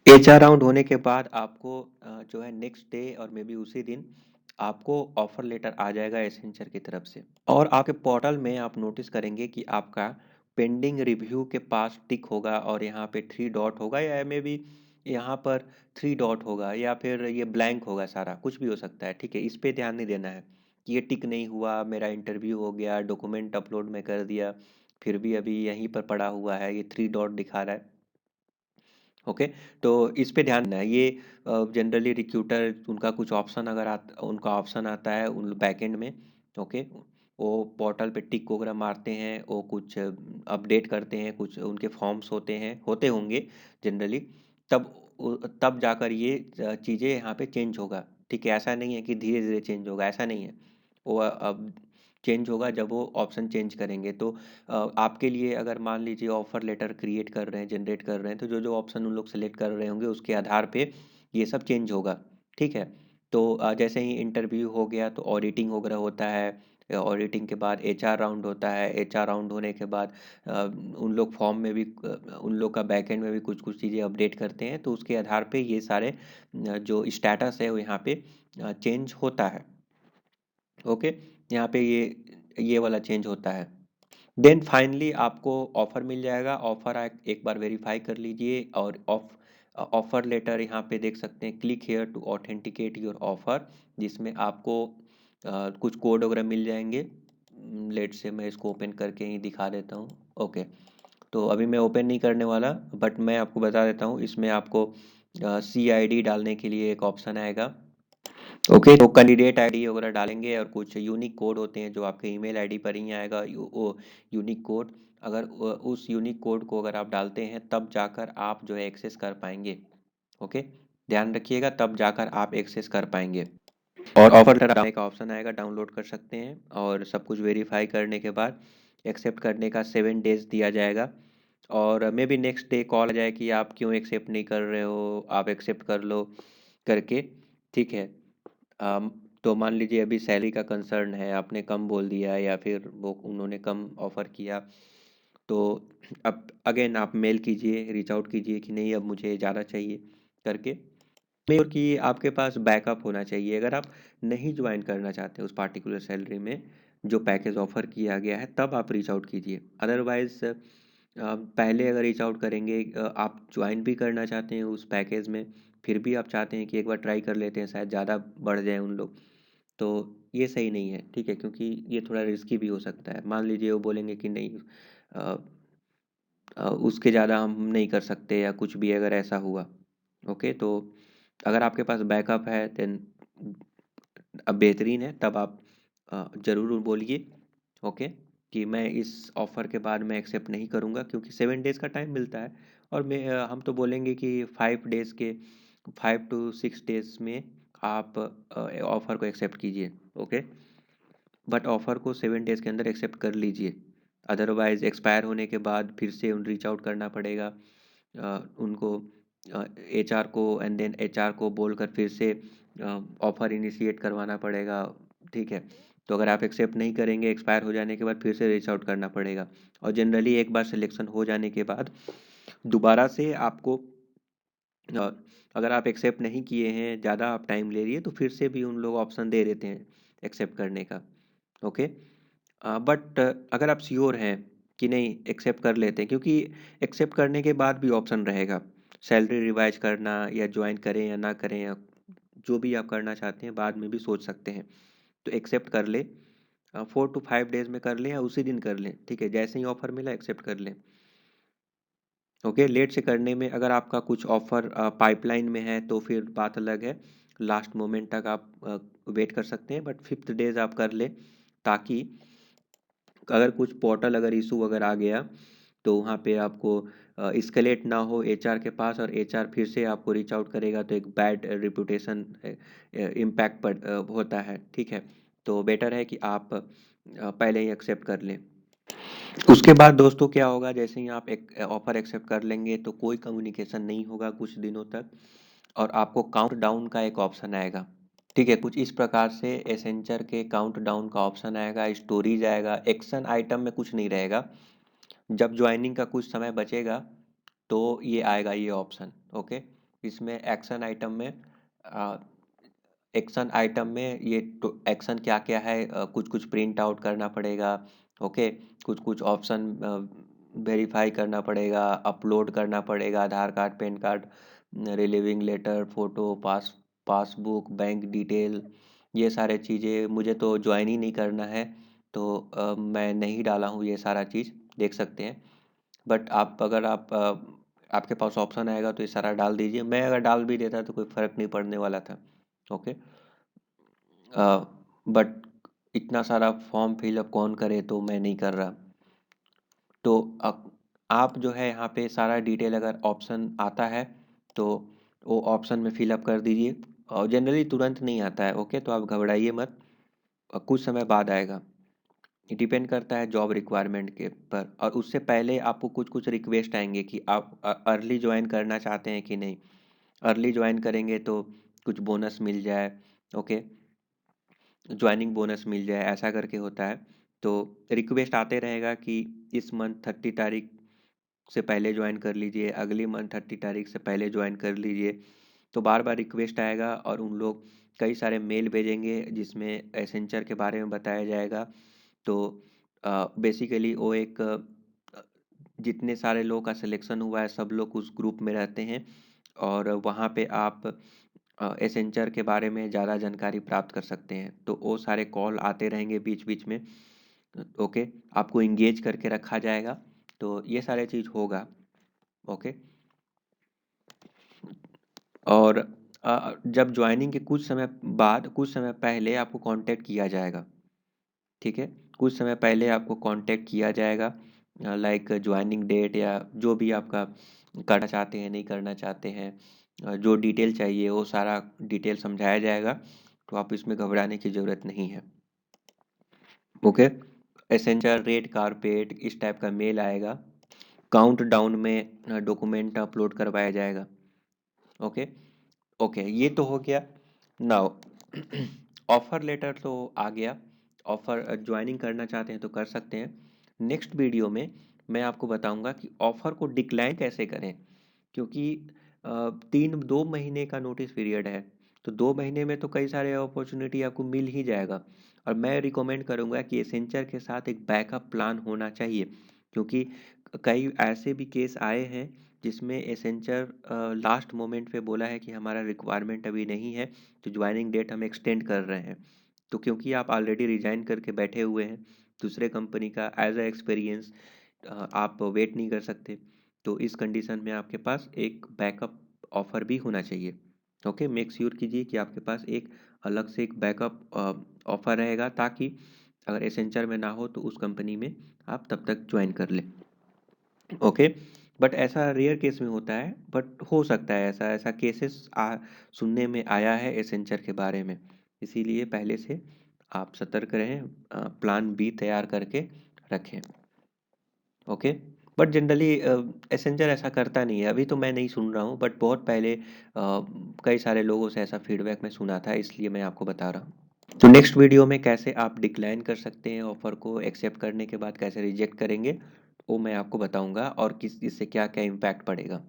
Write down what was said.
HR round होने के बाद आपको जो है नेक्स्ट डे और मे बी उसी दिन आपको ऑफर लेटर आ जाएगा एसेंचर की तरफ से। और आपके पोर्टल में आप नोटिस करेंगे कि आपका पेंडिंग रिव्यू के पास टिक होगा और यहाँ पे 3 डॉट होगा या मे बी यहाँ पर 3 डॉट होगा या फिर ये ब्लैंक होगा, सारा कुछ भी हो सकता है। ठीक है, इस पे ध्यान नहीं देना है कि ये टिक नहीं हुआ, मेरा इंटरव्यू हो गया, डॉक्यूमेंट अपलोड मैं कर दिया, फिर भी अभी यहीं पर पड़ा हुआ है, ये 3 डॉट दिखा रहा है। ओके, तो इस पे ध्यान देना है। ये जनरली रिक्रूटर उनका कुछ ऑप्शन अगर उनका ऑप्शन आता है उन बैकएंड में। ओके, वो पोर्टल पे टिक वगैरह मारते हैं, वो कुछ अपडेट करते हैं, कुछ उनके फॉर्म्स होते होंगे जनरली। तब तब जाकर ये चीज़ें यहाँ पे चेंज होगा। ठीक है, ऐसा नहीं है कि धीरे धीरे चेंज होगा, ऐसा नहीं है। वो अब चेंज होगा जब वो ऑप्शन चेंज करेंगे। तो आपके लिए अगर मान लीजिए ऑफर लेटर क्रिएट कर रहे हैं, जनरेट कर रहे हैं, तो जो जो ऑप्शन उन लोग सेलेक्ट कर रहे होंगे उसके आधार पे ये सब चेंज होगा। ठीक है, तो जैसे ही इंटरव्यू हो गया तो ऑडिटिंग वगैरह होता है। ऑडिटिंग के बाद एचआर राउंड होता है। एचआर राउंड होने के बाद उन लोग फॉर्म में भी उन लोग का बैकएंड में भी कुछ कुछ चीज़ें अपडेट करते हैं, तो उसके आधार पे ये सारे जो स्टेटस है वो यहाँ पे चेंज होता है। ओके, यहाँ पे ये वाला चेंज होता है। देन फाइनली आपको ऑफ़र मिल जाएगा। ऑफ़र आप एक बार वेरीफाई कर लीजिए और ऑफ़र लेटर यहाँ पे देख सकते हैं, click here to authenticate your offer, जिसमें आपको कुछ कोड वगैरह मिल जाएंगे। लेट से मैं इसको ओपन करके ही दिखा देता हूँ। ओके, तो अभी मैं ओपन नहीं करने वाला, बट मैं आपको बता देता हूँ। इसमें आपको CID डालने के लिए एक ऑप्शन आएगा। ओके, तो कैंडिडेट आईडी वगैरह डालेंगे और कुछ यूनिक कोड होते हैं जो आपके ईमेल आईडी पर ही आएगा। वो यूनिक कोड, अगर उस यूनिक कोड को अगर आप डालते हैं तब जाकर आप जो है एक्सेस कर पाएंगे। ओके, ध्यान रखिएगा, तब जाकर आप एक्सेस कर पाएंगे। और ऑफर लेटर डालने का ऑप्शन आएगा, डाउनलोड कर सकते हैं और सब कुछ वेरीफाई करने के बाद एक्सेप्ट करने का 7 डेज दिया जाएगा। और maybe next day call आ जाए कि आप क्यों एक्सेप्ट नहीं कर रहे हो, आप एक्सेप्ट कर लो करके। ठीक है, अम, तो मान लीजिए अभी सैलरी का कंसर्न है, आपने कम बोल दिया या फिर वो उन्होंने कम ऑफर किया, तो अब अगेन आप मेल कीजिए, रीच आउट कीजिए कि नहीं अब मुझे ज़्यादा चाहिए करके। मेक कि आपके पास बैकअप होना चाहिए। अगर आप नहीं ज्वाइन करना चाहते उस पार्टिकुलर सैलरी में जो पैकेज ऑफर किया गया है, तब आप रीच आउट कीजिए। अदरवाइज पहले अगर रीच आउट करेंगे, आप ज्वाइन भी करना चाहते हैं उस पैकेज में, फिर भी आप चाहते हैं कि एक बार ट्राई कर लेते हैं, शायद ज़्यादा बढ़ जाए उन लोग, तो ये सही नहीं है। ठीक है, क्योंकि ये थोड़ा रिस्की भी हो सकता है। मान लीजिए वो बोलेंगे कि नहीं, अ, उसके ज़्यादा हम नहीं कर सकते या कुछ भी, अगर ऐसा हुआ। ओके, तो अगर आपके पास बैकअप है देन अब बेहतरीन है, तब आप ज़रूर बोलिए। ओके, कि मैं इस ऑफ़र के बाद मैं एक्सेप्ट नहीं करूँगा, क्योंकि 7 डेज़ का टाइम मिलता है। और हम तो बोलेंगे कि 5 डेज़ के 5 to 6 डेज़ में आप ऑफ़र को एक्सेप्ट कीजिए। ओके, बट ऑफ़र को 7 डेज़ के अंदर एक्सेप्ट कर लीजिए। अदरवाइज़ एक्सपायर होने के बाद फिर से रीच आउट करना पड़ेगा उनको, HR को, एंड देन HR को बोलकर फिर से ऑफ़र इनिशिएट करवाना पड़ेगा। ठीक है, तो अगर आप एक्सेप्ट नहीं करेंगे एक्सपायर हो जाने के बाद, फिर से रीच आउट करना पड़ेगा। और जनरली एक बार सिलेक्शन हो जाने के बाद दोबारा से आपको अ, अगर आप एक्सेप्ट नहीं किए हैं, ज़्यादा आप टाइम ले लिए, तो फिर से भी उन लोग ऑप्शन दे देते हैं एक्सेप्ट करने का। ओके, बट अगर आप श्योर हैं कि नहीं एक्सेप्ट कर लेते हैं, क्योंकि एक्सेप्ट करने के बाद भी ऑप्शन रहेगा सैलरी रिवाइज करना, या ज्वाइन करें या ना करें, या जो भी आप करना चाहते हैं बाद में भी सोच सकते हैं। तो एक्सेप्ट कर ले, 4 to 5 डेज में कर लें या उसी दिन कर लें। ठीक है, जैसे ही ऑफर मिला एक्सेप्ट कर लें। ओके, लेट से करने में अगर आपका कुछ ऑफर पाइपलाइन में है तो फिर बात अलग है, लास्ट मोमेंट तक आप वेट कर सकते हैं, बट 5th डेज आप कर लें, ताकि अगर कुछ पोर्टल अगर इशू अगर आ गया तो वहाँ पे आपको इस्केलेट ना हो HR के पास, और HR फिर से आपको रीच आउट करेगा तो एक बैड रिपुटेशन इम्पैक्ट होता है। ठीक है, तो बेटर है कि आप पहले ही एक्सेप्ट कर लें। उसके बाद दोस्तों क्या होगा, जैसे ही आप एक ऑफर एक्सेप्ट कर लेंगे तो कोई कम्युनिकेशन नहीं होगा कुछ दिनों तक, और आपको काउंट डाउन का एक ऑप्शन आएगा। ठीक है, कुछ इस प्रकार से एसेंचर के काउंट डाउन का ऑप्शन आएगा, स्टोरीज आएगा, एक्शन आइटम में कुछ नहीं रहेगा। जब ज्वाइनिंग का कुछ समय बचेगा तो ये आएगा ये ऑप्शन। ओके, इसमें एक्शन आइटम में ये तो एक्शन क्या क्या है, कुछ कुछ प्रिंट आउट करना पड़ेगा। ओके, कुछ कुछ ऑप्शन वेरीफाई करना पड़ेगा, अपलोड करना पड़ेगा, Aadhaar card, PAN card, relieving letter, photo, passbook, bank detail, ये सारे चीज़ें मुझे तो ज्वाइन ही नहीं करना है, तो मैं नहीं डाला हूँ ये सारा चीज़, देख सकते हैं। बट आपके पास ऑप्शन आएगा तो ये सारा डाल दीजिए। मैं अगर डाल भी देता तो कोई फ़र्क नहीं पड़ने वाला था। ओके, बट इतना सारा फॉर्म फिलअप कौन करे, तो मैं नहीं कर रहा। तो आप जो है यहाँ पे सारा डिटेल अगर ऑप्शन आता है तो वो ऑप्शन में फिलअप कर दीजिए, और जनरली तुरंत नहीं आता है। ओके, तो आप घबराइए मत, कुछ समय बाद आएगा। डिपेंड करता है जॉब रिक्वायरमेंट के पर, और उससे पहले आपको कुछ कुछ रिक्वेस्ट आएंगे कि आप अर्ली ज्वाइन करना चाहते हैं कि नहीं। अर्ली ज्वाइन करेंगे तो कुछ बोनस मिल जाए। ओके, ज्वाइनिंग बोनस मिल जाए, ऐसा करके होता है। तो रिक्वेस्ट आते रहेगा कि इस मंथ 30 तारीख से पहले ज्वाइन कर लीजिए, अगली मंथ 30 तारीख से पहले ज्वाइन कर लीजिए। तो बार बार रिक्वेस्ट आएगा, और उन लोग कई सारे मेल भेजेंगे जिसमें एसेंचर के बारे में बताया जाएगा। तो बेसिकली वो एक जितने सारे लोगों का सिलेक्शन हुआ है सब लोग उस ग्रुप में रहते हैं, और वहाँ पे आप एसेंचर के बारे में ज़्यादा जानकारी प्राप्त कर सकते हैं। तो वो सारे कॉल आते रहेंगे बीच बीच में। ओके, आपको इंगेज करके रखा जाएगा, तो ये सारे चीज़ होगा। ओके, और जब ज्वाइनिंग के कुछ समय बाद, कुछ समय पहले आपको कांटेक्ट किया जाएगा। ठीक है, कुछ समय पहले आपको कांटेक्ट किया जाएगा, लाइक ज्वाइनिंग डेट, या जो भी आपका करना चाहते हैं नहीं करना चाहते हैं, जो डिटेल चाहिए वो सारा डिटेल समझाया जाएगा। तो आप इसमें घबराने की ज़रूरत नहीं है। ओके, एसेंचर रेड कारपेट इस टाइप का मेल आएगा, काउंट डाउन में डॉक्यूमेंट अपलोड करवाया जाएगा। ओके, ओके, ये तो हो गया। नाउ ऑफर लेटर तो आ गया, ऑफर ज्वाइनिंग करना चाहते हैं तो कर सकते हैं। नेक्स्ट वीडियो में मैं आपको बताऊंगा कि ऑफर को डिक्लाइन कैसे करें, क्योंकि 2 महीने का नोटिस पीरियड है, तो 2 महीने में तो कई सारे अपॉर्चुनिटी आपको मिल ही जाएगा। और मैं रिकमेंड करूंगा कि एसेंचर के साथ एक बैकअप प्लान होना चाहिए, क्योंकि कई ऐसे भी केस आए हैं जिसमें एसेंचर लास्ट मोमेंट पे बोला है कि हमारा रिक्वायरमेंट अभी नहीं है, तो ज्वाइनिंग डेट हम एक्सटेंड कर रहे हैं। तो क्योंकि आप ऑलरेडी रिजाइन करके बैठे हुए हैं दूसरे कंपनी का एज अ एक्सपीरियंस, आप वेट नहीं कर सकते। तो इस कंडीशन में आपके पास एक बैकअप ऑफर भी होना चाहिए। ओके, मेक श्योर कीजिए कि आपके पास एक अलग से एक बैकअप ऑफर रहेगा, ताकि अगर एसेंचर में ना हो तो उस कंपनी में आप तब तक ज्वाइन कर लें। ओके, बट ऐसा रेयर केस में होता है, बट हो सकता है ऐसा ऐसा केसेस सुनने में आया है एसेंचर के बारे में। इसीलिए पहले से आप सतर्क रहें, प्लान बी तैयार करके रखें। ओके, बट जनरली एसेंचर ऐसा करता नहीं है, अभी तो मैं नहीं सुन रहा हूँ, बट बहुत पहले कई सारे लोगों से ऐसा फीडबैक मैं सुना था, इसलिए मैं आपको बता रहा हूँ। तो नेक्स्ट वीडियो में कैसे आप डिक्लाइन कर सकते हैं ऑफर को, एक्सेप्ट करने के बाद कैसे रिजेक्ट करेंगे, वो मैं आपको बताऊंगा, और किस इससे क्या क्या इम्पैक्ट पड़ेगा।